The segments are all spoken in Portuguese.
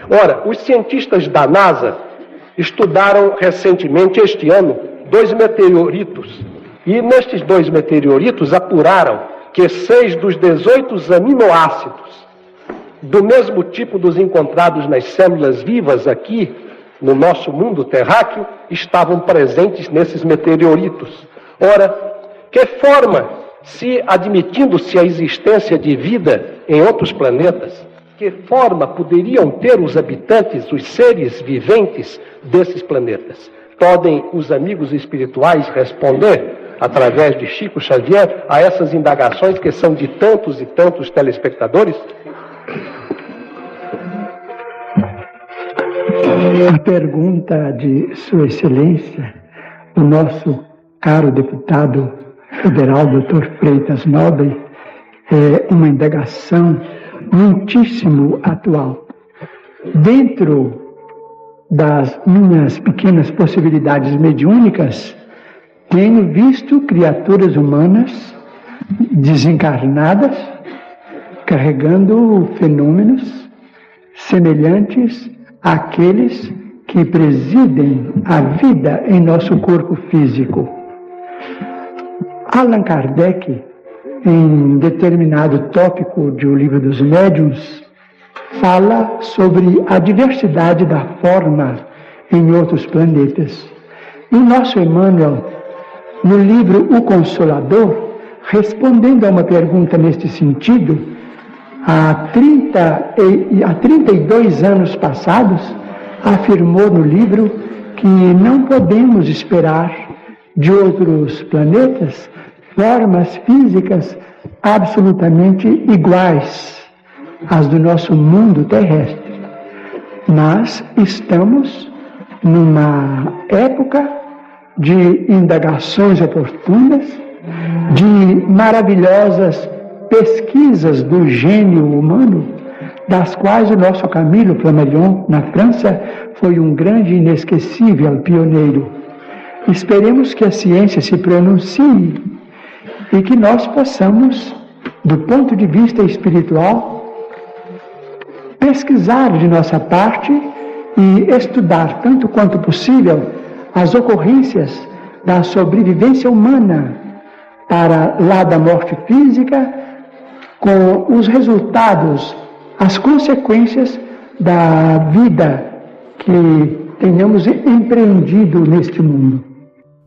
Ora, os cientistas da NASA estudaram recentemente, este ano, 2 meteoritos. E nestes 2 meteoritos apuraram que 6 dos 18 aminoácidos do mesmo tipo dos encontrados nas células vivas aqui no nosso mundo terráqueo estavam presentes nesses meteoritos. Ora, que forma, se admitindo-se a existência de vida em outros planetas, que forma poderiam ter os habitantes, os seres viventes desses planetas? Podem os amigos espirituais responder, através de Chico Xavier, a essas indagações que são de tantos e tantos telespectadores? A pergunta de Sua Excelência, o nosso caro deputado federal, Dr. Freitas Nobre, é uma indagação muitíssimo atual. Dentro das minhas pequenas possibilidades mediúnicas, tenho visto criaturas humanas desencarnadas carregando fenômenos semelhantes àqueles que presidem a vida em nosso corpo físico. Allan Kardec, em determinado tópico de O Livro dos Médiuns, fala sobre a diversidade da forma em outros planetas. E o nosso Emmanuel, no livro O Consolador, respondendo a uma pergunta neste sentido, há 32 anos passados, afirmou no livro que não podemos esperar de outros planetas formas físicas absolutamente iguais às do nosso mundo terrestre. Mas estamos numa época de indagações oportunas, de maravilhosas pesquisas do gênio humano, das quais o nosso Camilo Flammarion, na França, foi um grande e inesquecível pioneiro. Esperemos que a ciência se pronuncie e que nós possamos, do ponto de vista espiritual, pesquisar de nossa parte e estudar, tanto quanto possível, as ocorrências da sobrevivência humana para lá da morte física, com os resultados, as consequências da vida que tenhamos empreendido neste mundo.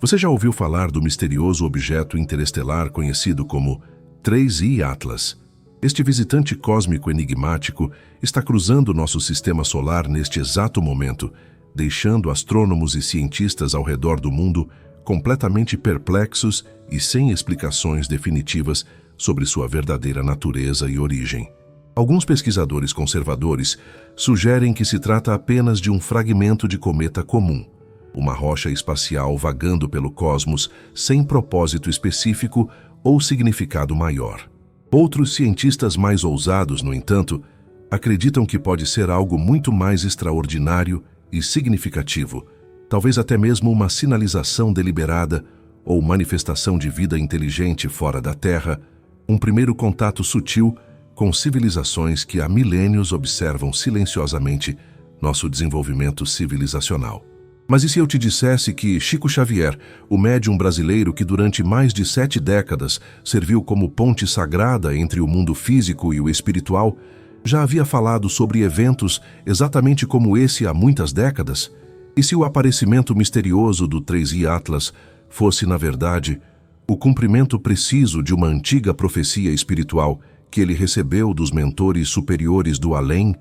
Você já ouviu falar do misterioso objeto interestelar conhecido como 3I Atlas? Este visitante cósmico enigmático está cruzando nosso sistema solar neste exato momento, deixando astrônomos e cientistas ao redor do mundo completamente perplexos e sem explicações definitivas sobre sua verdadeira natureza e origem. Alguns pesquisadores conservadores sugerem que se trata apenas de um fragmento de cometa comum, uma rocha espacial vagando pelo cosmos sem propósito específico ou significado maior. Outros cientistas mais ousados, no entanto, acreditam que pode ser algo muito mais extraordinário e significativo, talvez até mesmo uma sinalização deliberada ou manifestação de vida inteligente fora da Terra, um primeiro contato sutil com civilizações que há milênios observam silenciosamente nosso desenvolvimento civilizacional. Mas e se eu te dissesse que Chico Xavier, o médium brasileiro que durante mais de 7 décadas serviu como ponte sagrada entre o mundo físico e o espiritual, já havia falado sobre eventos exatamente como esse há muitas décadas? E se o aparecimento misterioso do 3I Atlas fosse, na verdade, o cumprimento preciso de uma antiga profecia espiritual que ele recebeu dos mentores superiores do além,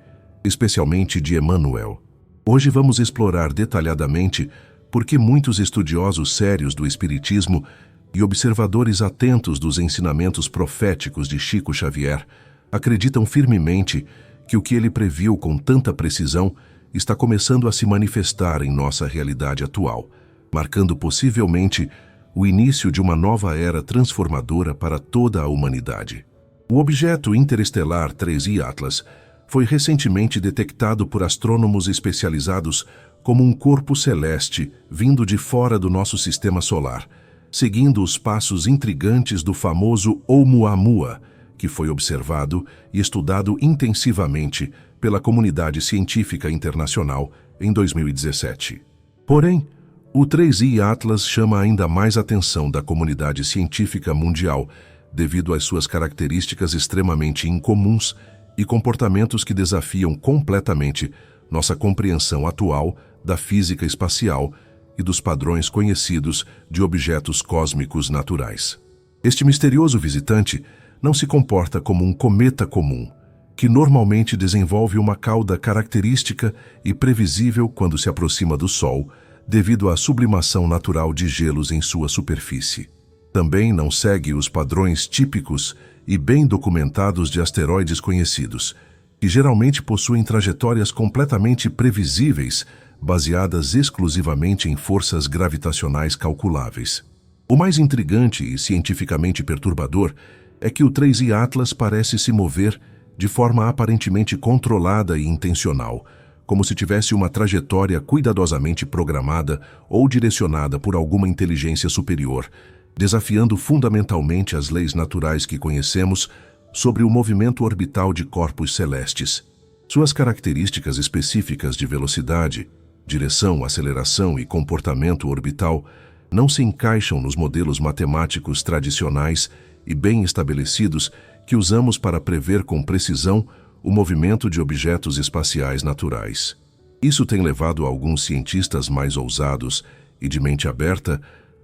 especialmente de Emmanuel? Hoje vamos explorar detalhadamente por que muitos estudiosos sérios do Espiritismo e observadores atentos dos ensinamentos proféticos de Chico Xavier acreditam firmemente que o que ele previu com tanta precisão está começando a se manifestar em nossa realidade atual, marcando possivelmente o início de uma nova era transformadora para toda a humanidade. O objeto interestelar 3I Atlas foi recentemente detectado por astrônomos especializados como um corpo celeste vindo de fora do nosso sistema solar, seguindo os passos intrigantes do famoso Oumuamua, que foi observado e estudado intensivamente pela comunidade científica internacional em 2017. Porém, o 3I Atlas chama ainda mais a atenção da comunidade científica mundial devido às suas características extremamente incomuns e comportamentos que desafiam completamente nossa compreensão atual da física espacial e dos padrões conhecidos de objetos cósmicos naturais. Este misterioso visitante não se comporta como um cometa comum, que normalmente desenvolve uma cauda característica e previsível quando se aproxima do Sol, devido à sublimação natural de gelos em sua superfície. Também não segue os padrões típicos e bem documentados de asteroides conhecidos, que geralmente possuem trajetórias completamente previsíveis, baseadas exclusivamente em forças gravitacionais calculáveis. O mais intrigante e cientificamente perturbador é que o 3I Atlas parece se mover de forma aparentemente controlada e intencional, como se tivesse uma trajetória cuidadosamente programada ou direcionada por alguma inteligência superior, desafiando fundamentalmente as leis naturais que conhecemos sobre o movimento orbital de corpos celestes. Suas características específicas de velocidade, direção, aceleração e comportamento orbital não se encaixam nos modelos matemáticos tradicionais e bem estabelecidos que usamos para prever com precisão o movimento de objetos espaciais naturais. Isso tem levado alguns cientistas mais ousados e de mente aberta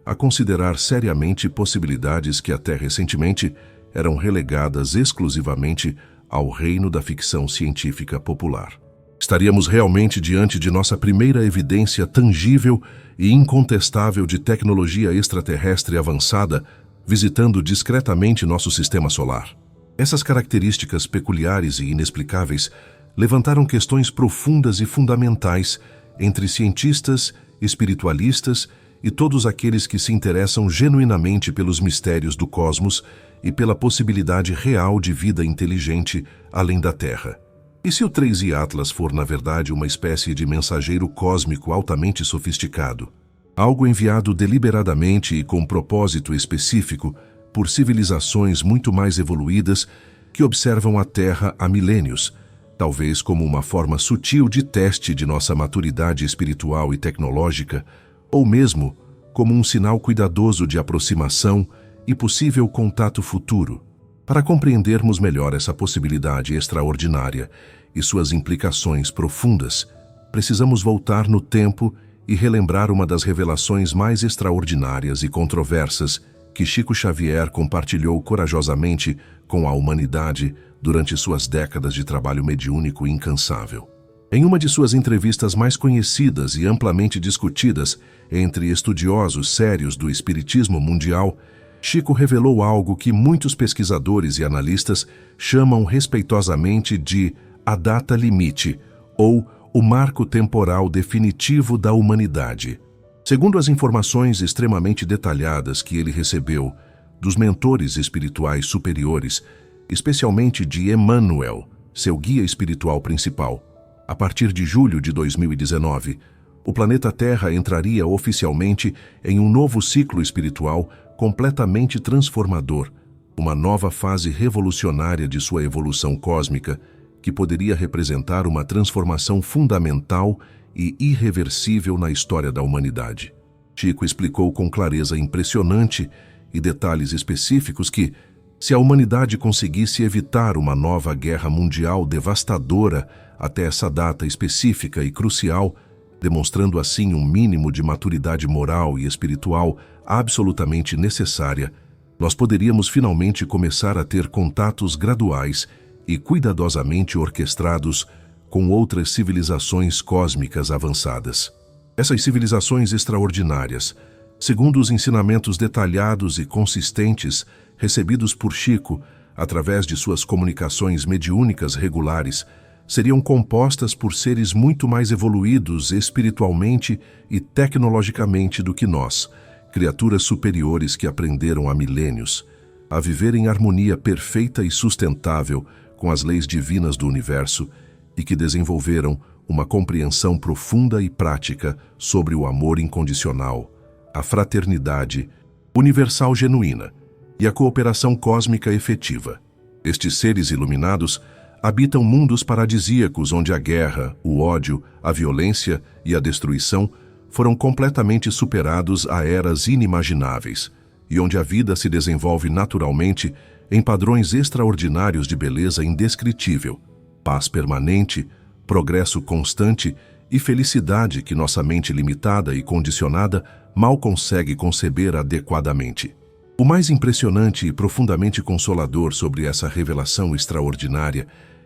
a considerar seriamente possibilidades que até recentemente eram relegadas exclusivamente ao reino da ficção científica popular. Estaríamos realmente diante de nossa primeira evidência tangível e incontestável de tecnologia extraterrestre avançada visitando discretamente nosso sistema solar. Essas características peculiares e inexplicáveis levantaram questões profundas e fundamentais entre cientistas, espiritualistas e todos aqueles que se interessam genuinamente pelos mistérios do cosmos e pela possibilidade real de vida inteligente além da Terra. E se o 3I Atlas for, na verdade, uma espécie de mensageiro cósmico altamente sofisticado, algo enviado deliberadamente e com propósito específico por civilizações muito mais evoluídas que observam a Terra há milênios, talvez como uma forma sutil de teste de nossa maturidade espiritual e tecnológica, ou mesmo como um sinal cuidadoso de aproximação e possível contato futuro. Para compreendermos melhor essa possibilidade extraordinária e suas implicações profundas, precisamos voltar no tempo e relembrar uma das revelações mais extraordinárias e controversas que Chico Xavier compartilhou corajosamente com a humanidade durante suas décadas de trabalho mediúnico incansável. Em uma de suas entrevistas mais conhecidas e amplamente discutidas entre estudiosos sérios do espiritismo mundial, Chico revelou algo que muitos pesquisadores e analistas chamam respeitosamente de a data limite, ou o marco temporal definitivo da humanidade. Segundo as informações extremamente detalhadas que ele recebeu dos mentores espirituais superiores, especialmente de Emmanuel, seu guia espiritual principal, a partir de julho de 2019, o planeta Terra entraria oficialmente em um novo ciclo espiritual completamente transformador, uma nova fase revolucionária de sua evolução cósmica, que poderia representar uma transformação fundamental e irreversível na história da humanidade. Chico explicou com clareza impressionante e detalhes específicos que, se a humanidade conseguisse evitar uma nova guerra mundial devastadora até essa data específica e crucial, demonstrando assim um mínimo de maturidade moral e espiritual absolutamente necessária, nós poderíamos finalmente começar a ter contatos graduais e cuidadosamente orquestrados com outras civilizações cósmicas avançadas. Essas civilizações extraordinárias, segundo os ensinamentos detalhados e consistentes recebidos por Chico através de suas comunicações mediúnicas regulares, seriam compostas por seres muito mais evoluídos espiritualmente e tecnologicamente do que nós, criaturas superiores que aprenderam há milênios a viver em harmonia perfeita e sustentável com as leis divinas do universo e que desenvolveram uma compreensão profunda e prática sobre o amor incondicional, a fraternidade universal genuína e a cooperação cósmica efetiva. Estes seres iluminados habitam mundos paradisíacos onde a guerra, o ódio, a violência e a destruição foram completamente superados a eras inimagináveis, e onde a vida se desenvolve naturalmente em padrões extraordinários de beleza indescritível, paz permanente, progresso constante e felicidade que nossa mente limitada e condicionada mal consegue conceber adequadamente. O mais impressionante e profundamente consolador sobre essa revelação extraordinária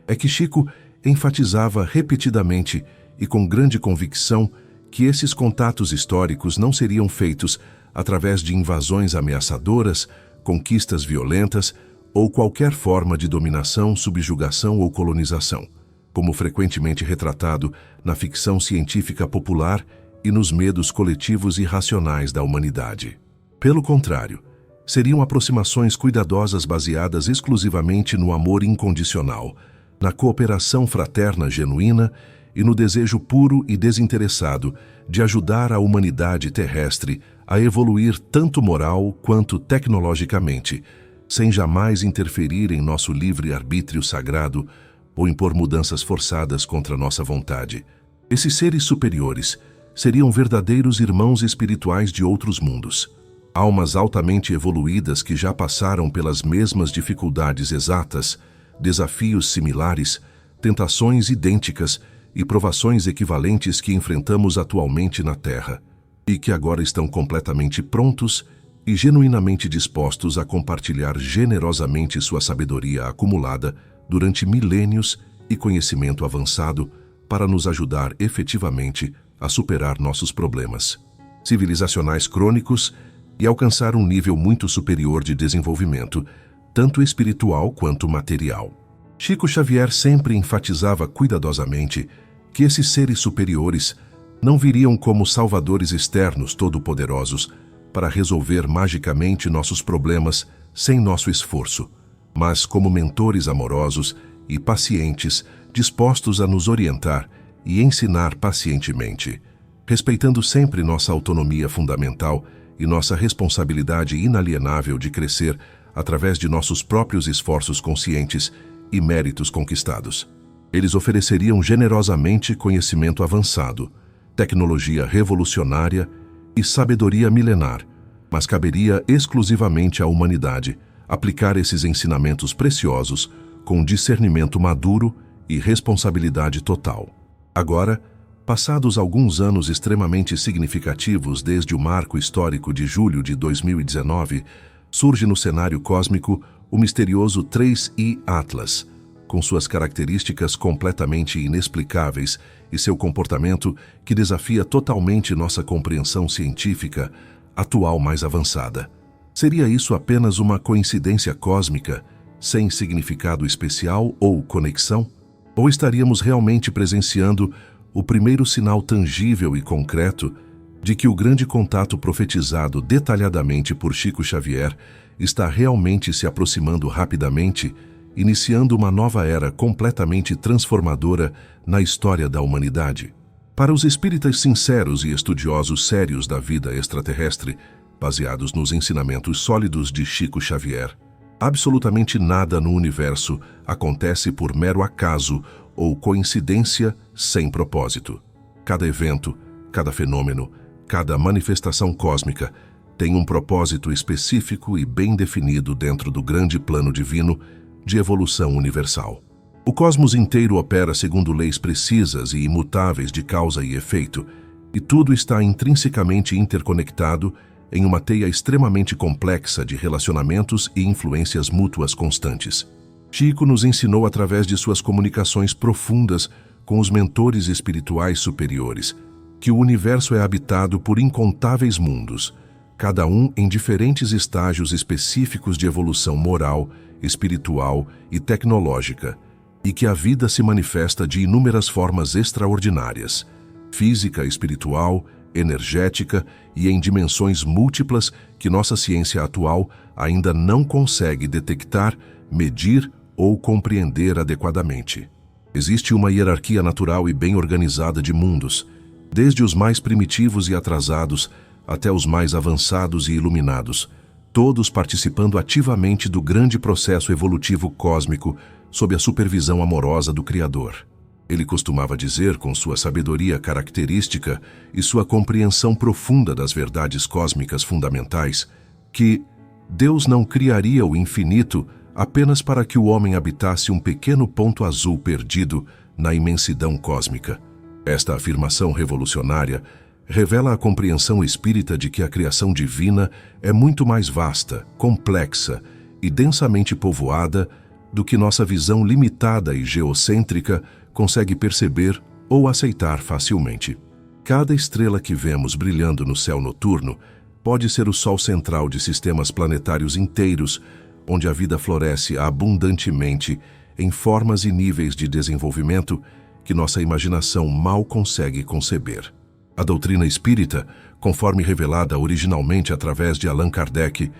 é que Chico enfatizava repetidamente e com grande convicção que esses contatos históricos não seriam feitos através de invasões ameaçadoras, conquistas violentas ou qualquer forma de dominação, subjugação ou colonização, como frequentemente retratado na ficção científica popular e nos medos coletivos irracionais da humanidade. Pelo contrário, seriam aproximações cuidadosas baseadas exclusivamente no amor incondicional, na cooperação fraterna genuína e no desejo puro e desinteressado de ajudar a humanidade terrestre a evoluir tanto moral quanto tecnologicamente, sem jamais interferir em nosso livre-arbítrio sagrado ou impor mudanças forçadas contra nossa vontade. Esses seres superiores seriam verdadeiros irmãos espirituais de outros mundos, almas altamente evoluídas que já passaram pelas mesmas dificuldades exatas, desafios similares, tentações idênticas e provações equivalentes que enfrentamos atualmente na Terra, e que agora estão completamente prontos e genuinamente dispostos a compartilhar generosamente sua sabedoria acumulada durante milênios e conhecimento avançado para nos ajudar efetivamente a superar nossos problemas civilizacionais crônicos e alcançar um nível muito superior de desenvolvimento, tanto espiritual quanto material. Chico Xavier sempre enfatizava cuidadosamente que esses seres superiores não viriam como salvadores externos todo-poderosos para resolver magicamente nossos problemas sem nosso esforço, mas como mentores amorosos e pacientes dispostos a nos orientar e ensinar pacientemente, respeitando sempre nossa autonomia fundamental e nossa responsabilidade inalienável de crescer através de nossos próprios esforços conscientes e méritos conquistados. Eles ofereceriam generosamente conhecimento avançado, tecnologia revolucionária e sabedoria milenar, mas caberia exclusivamente à humanidade aplicar esses ensinamentos preciosos com discernimento maduro e responsabilidade total. Agora, passados alguns anos extremamente significativos desde o marco histórico de julho de 2019, surge no cenário cósmico o misterioso 3I Atlas, com suas características completamente inexplicáveis e seu comportamento que desafia totalmente nossa compreensão científica atual mais avançada. Seria isso apenas uma coincidência cósmica, sem significado especial ou conexão? Ou estaríamos realmente presenciando o primeiro sinal tangível e concreto de que o grande contato profetizado detalhadamente por Chico Xavier está realmente se aproximando rapidamente, iniciando uma nova era completamente transformadora na história da humanidade? Para os espíritas sinceros e estudiosos sérios da vida extraterrestre, baseados nos ensinamentos sólidos de Chico Xavier, absolutamente nada no universo acontece por mero acaso ou coincidência sem propósito. Cada evento, cada fenômeno, cada manifestação cósmica tem um propósito específico e bem definido dentro do grande plano divino de evolução universal. O cosmos inteiro opera segundo leis precisas e imutáveis de causa e efeito, e tudo está intrinsecamente interconectado em uma teia extremamente complexa de relacionamentos e influências mútuas constantes. Chico nos ensinou através de suas comunicações profundas com os mentores espirituais superiores que o universo é habitado por incontáveis mundos, cada um em diferentes estágios específicos de evolução moral, espiritual e tecnológica, e que a vida se manifesta de inúmeras formas extraordinárias, física, espiritual, energética e em dimensões múltiplas que nossa ciência atual ainda não consegue detectar, medir ou compreender adequadamente. Existe uma hierarquia natural e bem organizada de mundos, desde os mais primitivos e atrasados até os mais avançados e iluminados, todos participando ativamente do grande processo evolutivo cósmico sob a supervisão amorosa do Criador. Ele costumava dizer, com sua sabedoria característica e sua compreensão profunda das verdades cósmicas fundamentais, que Deus não criaria o infinito apenas para que o homem habitasse um pequeno ponto azul perdido na imensidão cósmica. Esta afirmação revolucionária revela a compreensão espírita de que a criação divina é muito mais vasta, complexa e densamente povoada do que nossa visão limitada e geocêntrica consegue perceber ou aceitar facilmente. Cada estrela que vemos brilhando no céu noturno pode ser o Sol central de sistemas planetários inteiros, onde a vida floresce abundantemente em formas e níveis de desenvolvimento que nossa imaginação mal consegue conceber. A doutrina espírita, conforme revelada originalmente através de Allan Kardec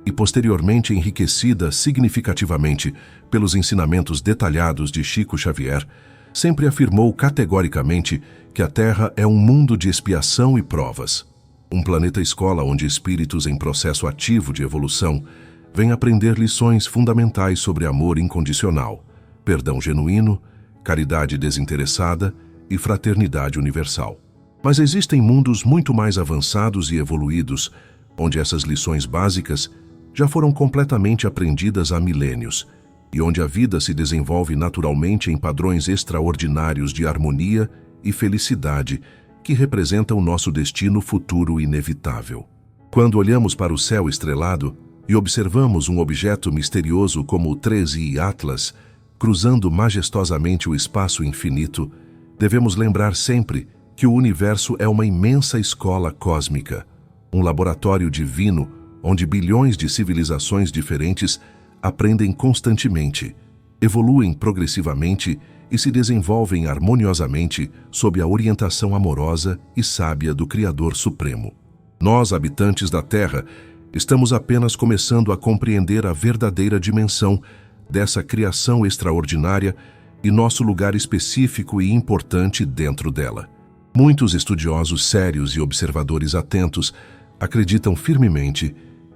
e posteriormente enriquecida significativamente pelos ensinamentos detalhados de Chico Xavier, sempre afirmou categoricamente que a Terra é um mundo de expiação e provas. Um planeta-escola onde espíritos em processo ativo de evolução vêm aprender lições fundamentais sobre amor incondicional, perdão genuíno, caridade desinteressada e fraternidade universal. Mas existem mundos muito mais avançados e evoluídos, onde essas lições básicas já foram completamente aprendidas há milênios, e onde a vida se desenvolve naturalmente em padrões extraordinários de harmonia e felicidade que representam nosso destino futuro inevitável. Quando olhamos para o céu estrelado e observamos um objeto misterioso como o 13I Atlas, cruzando majestosamente o espaço infinito, devemos lembrar sempre que o universo é uma imensa escola cósmica, um laboratório divino onde bilhões de civilizações diferentes aprendem constantemente, evoluem progressivamente e se desenvolvem harmoniosamente sob a orientação amorosa e sábia do Criador Supremo. Nós, habitantes da Terra, estamos apenas começando a compreender a verdadeira dimensão dessa criação extraordinária e nosso lugar específico e importante dentro dela. Muitos estudiosos sérios e observadores atentos acreditam firmemente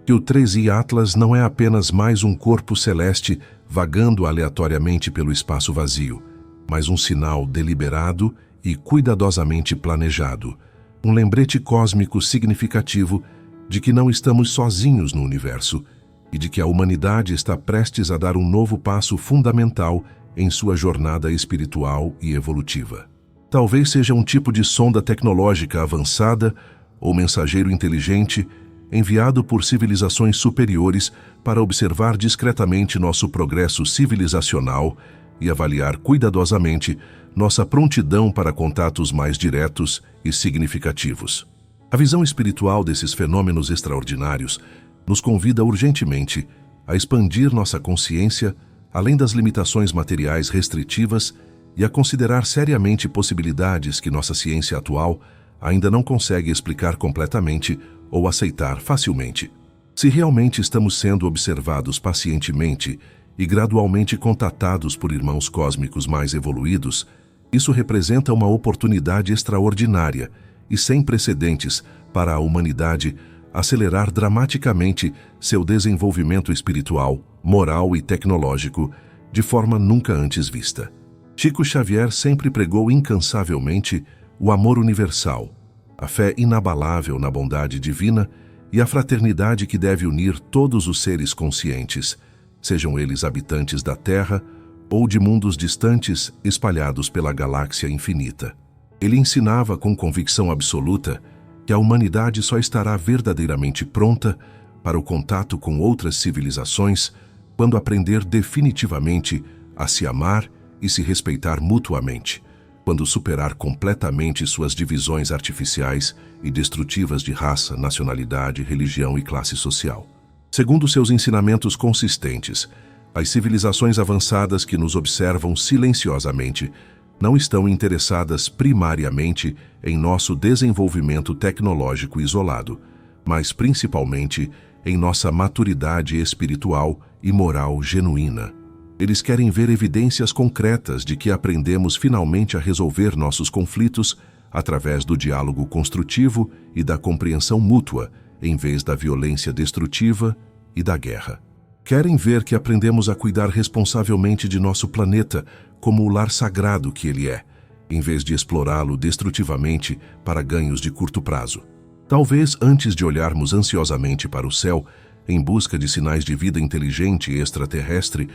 que o 13I Atlas não é apenas mais um corpo celeste vagando aleatoriamente pelo espaço vazio, mas um sinal deliberado e cuidadosamente planejado, um lembrete cósmico significativo de que não estamos sozinhos no universo e de que a humanidade está prestes a dar um novo passo fundamental em sua jornada espiritual e evolutiva. Talvez seja um tipo de sonda tecnológica avançada ou mensageiro inteligente enviado por civilizações superiores para observar discretamente nosso progresso civilizacional e avaliar cuidadosamente nossa prontidão para contatos mais diretos e significativos. A visão espiritual desses fenômenos extraordinários nos convida urgentemente a expandir nossa consciência além das limitações materiais restritivas e a considerar seriamente possibilidades que nossa ciência atual ainda não consegue explicar completamente ou aceitar facilmente. Se realmente estamos sendo observados pacientemente e gradualmente contatados por irmãos cósmicos mais evoluídos, isso representa uma oportunidade extraordinária e sem precedentes para a humanidade acelerar dramaticamente seu desenvolvimento espiritual, moral e tecnológico de forma nunca antes vista. Chico Xavier sempre pregou incansavelmente o amor universal, a fé inabalável na bondade divina e a fraternidade que deve unir todos os seres conscientes, sejam eles habitantes da Terra ou de mundos distantes espalhados pela galáxia infinita. Ele ensinava com convicção absoluta que a humanidade só estará verdadeiramente pronta para o contato com outras civilizações quando aprender definitivamente a se amar e se respeitar mutuamente, quando superar completamente suas divisões artificiais e destrutivas de raça, nacionalidade, religião e classe social. Segundo seus ensinamentos consistentes, as civilizações avançadas que nos observam silenciosamente não estão interessadas primariamente em nosso desenvolvimento tecnológico isolado, mas principalmente em nossa maturidade espiritual e moral genuína. Eles querem ver evidências concretas de que aprendemos finalmente a resolver nossos conflitos através do diálogo construtivo e da compreensão mútua, em vez da violência destrutiva e da guerra. Querem ver que aprendemos a cuidar responsavelmente de nosso planeta como o lar sagrado que ele é, em vez de explorá-lo destrutivamente para ganhos de curto prazo. Talvez antes de olharmos ansiosamente para o céu, em busca de sinais de vida inteligente e extraterrestre,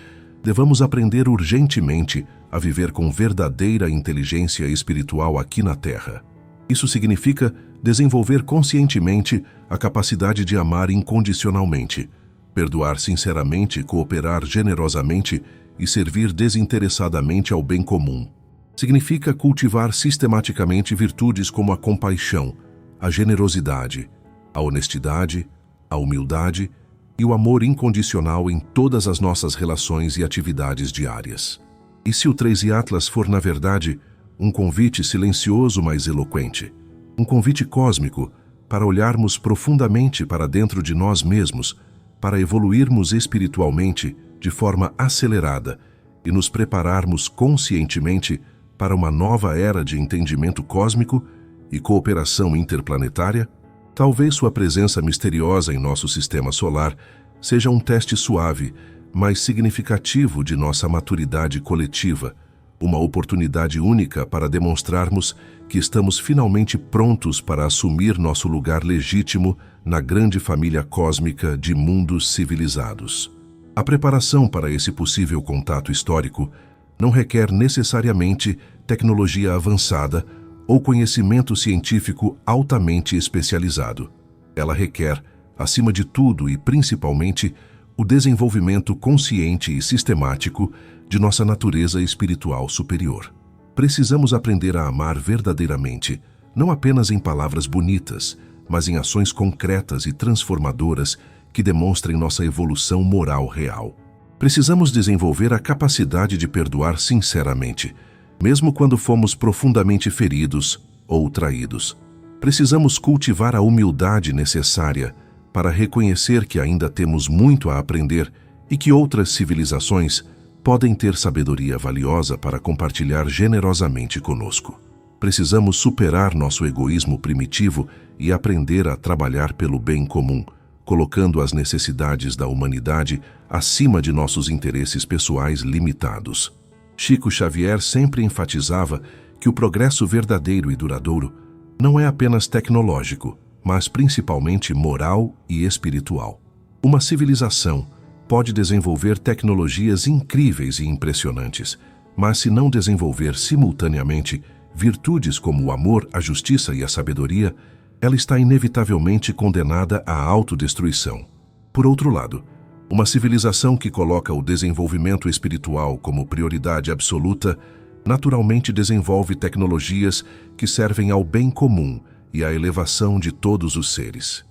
devamos aprender urgentemente a viver com verdadeira inteligência espiritual aqui na Terra. Isso significa desenvolver conscientemente a capacidade de amar incondicionalmente, perdoar sinceramente, cooperar generosamente e servir desinteressadamente ao bem comum. Significa cultivar sistematicamente virtudes como a compaixão, a generosidade, a honestidade, a humildade e o amor incondicional em todas as nossas relações e atividades diárias. E se o 3i Atlas for, na verdade, um convite silencioso mas eloquente, um convite cósmico para olharmos profundamente para dentro de nós mesmos, para evoluirmos espiritualmente de forma acelerada e nos prepararmos conscientemente para uma nova era de entendimento cósmico e cooperação interplanetária, talvez sua presença misteriosa em nosso sistema solar seja um teste suave, mas significativo de nossa maturidade coletiva, uma oportunidade única para demonstrarmos que estamos finalmente prontos para assumir nosso lugar legítimo na grande família cósmica de mundos civilizados. A preparação para esse possível contato histórico não requer necessariamente tecnologia avançada ou conhecimento científico altamente especializado. Ela requer, acima de tudo e principalmente, o desenvolvimento consciente e sistemático de nossa natureza espiritual superior. Precisamos aprender a amar verdadeiramente, não apenas em palavras bonitas, mas em ações concretas e transformadoras que demonstrem nossa evolução moral real. Precisamos desenvolver a capacidade de perdoar sinceramente, mesmo quando fomos profundamente feridos ou traídos. Precisamos cultivar a humildade necessária para reconhecer que ainda temos muito a aprender e que outras civilizações podem ter sabedoria valiosa para compartilhar generosamente conosco. Precisamos superar nosso egoísmo primitivo e aprender a trabalhar pelo bem comum, colocando as necessidades da humanidade acima de nossos interesses pessoais limitados. Chico Xavier sempre enfatizava que o progresso verdadeiro e duradouro não é apenas tecnológico, mas principalmente moral e espiritual. Uma civilização pode desenvolver tecnologias incríveis e impressionantes, mas se não desenvolver simultaneamente virtudes como o amor, a justiça e a sabedoria, ela está inevitavelmente condenada à autodestruição. Por outro lado, uma civilização que coloca o desenvolvimento espiritual como prioridade absoluta, naturalmente desenvolve tecnologias que servem ao bem comum e à elevação de todos os seres.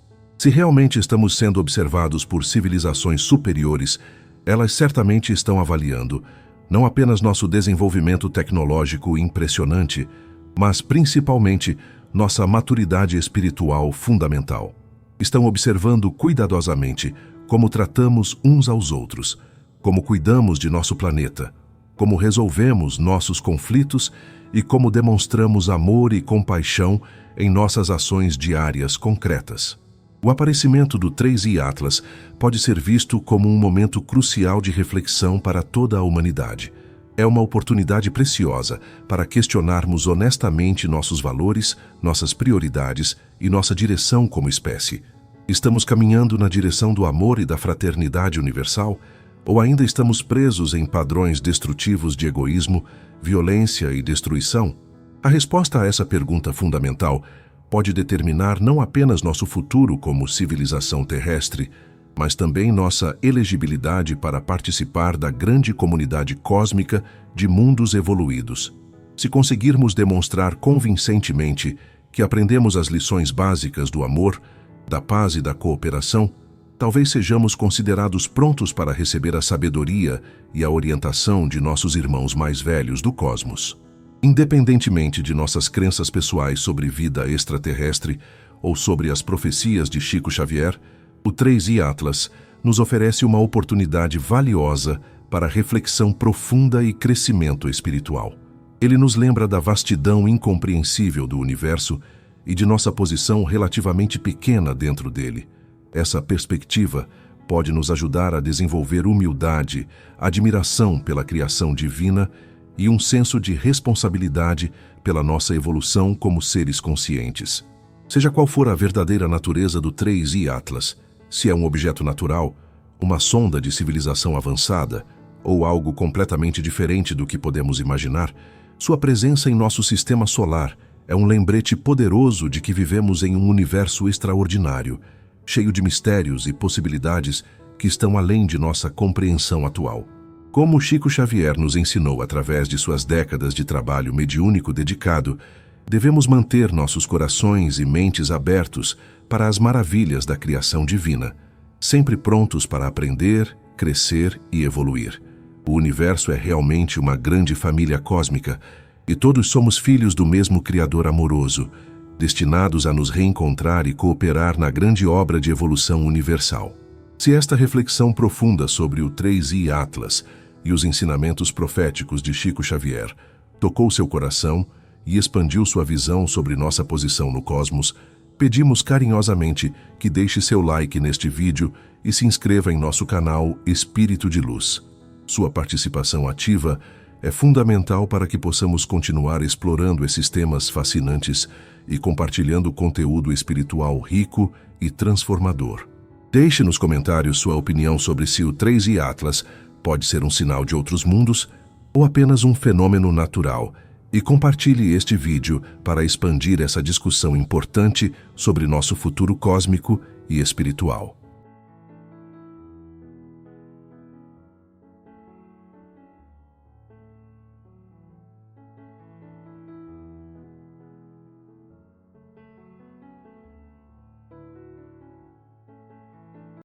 Se realmente estamos sendo observados por civilizações superiores, elas certamente estão avaliando não apenas nosso desenvolvimento tecnológico impressionante, mas principalmente nossa maturidade espiritual fundamental. Estão observando cuidadosamente como tratamos uns aos outros, como cuidamos de nosso planeta, como resolvemos nossos conflitos e como demonstramos amor e compaixão em nossas ações diárias concretas. O aparecimento do 3i Atlas pode ser visto como um momento crucial de reflexão para toda a humanidade. É uma oportunidade preciosa para questionarmos honestamente nossos valores, nossas prioridades e nossa direção como espécie. Estamos caminhando na direção do amor e da fraternidade universal? Ou ainda estamos presos em padrões destrutivos de egoísmo, violência e destruição? A resposta a essa pergunta fundamental pode determinar não apenas nosso futuro como civilização terrestre, mas também nossa elegibilidade para participar da grande comunidade cósmica de mundos evoluídos. Se conseguirmos demonstrar convincentemente que aprendemos as lições básicas do amor, da paz e da cooperação, talvez sejamos considerados prontos para receber a sabedoria e a orientação de nossos irmãos mais velhos do cosmos. Independentemente de nossas crenças pessoais sobre vida extraterrestre ou sobre as profecias de Chico Xavier, o 3i Atlas nos oferece uma oportunidade valiosa para reflexão profunda e crescimento espiritual. Ele nos lembra da vastidão incompreensível do universo e de nossa posição relativamente pequena dentro dele. Essa perspectiva pode nos ajudar a desenvolver humildade, admiração pela criação divina e um senso de responsabilidade pela nossa evolução como seres conscientes. Seja qual for a verdadeira natureza do 3i Atlas, se é um objeto natural, uma sonda de civilização avançada ou algo completamente diferente do que podemos imaginar, sua presença em nosso sistema solar é um lembrete poderoso de que vivemos em um universo extraordinário, cheio de mistérios e possibilidades que estão além de nossa compreensão atual. Como Chico Xavier nos ensinou através de suas décadas de trabalho mediúnico dedicado, devemos manter nossos corações e mentes abertos para as maravilhas da criação divina, sempre prontos para aprender, crescer e evoluir. O universo é realmente uma grande família cósmica e todos somos filhos do mesmo Criador amoroso, destinados a nos reencontrar e cooperar na grande obra de evolução universal. Se esta reflexão profunda sobre o 3i Atlas e os ensinamentos proféticos de Chico Xavier tocou seu coração e expandiu sua visão sobre nossa posição no cosmos, pedimos carinhosamente que deixe seu like neste vídeo e se inscreva em nosso canal Espírito de Luz. Sua participação ativa é fundamental para que possamos continuar explorando esses temas fascinantes e compartilhando conteúdo espiritual rico e transformador. Deixe nos comentários sua opinião sobre se o 3i Atlas pode ser um sinal de outros mundos ou apenas um fenômeno natural, e compartilhe este vídeo para expandir essa discussão importante sobre nosso futuro cósmico e espiritual.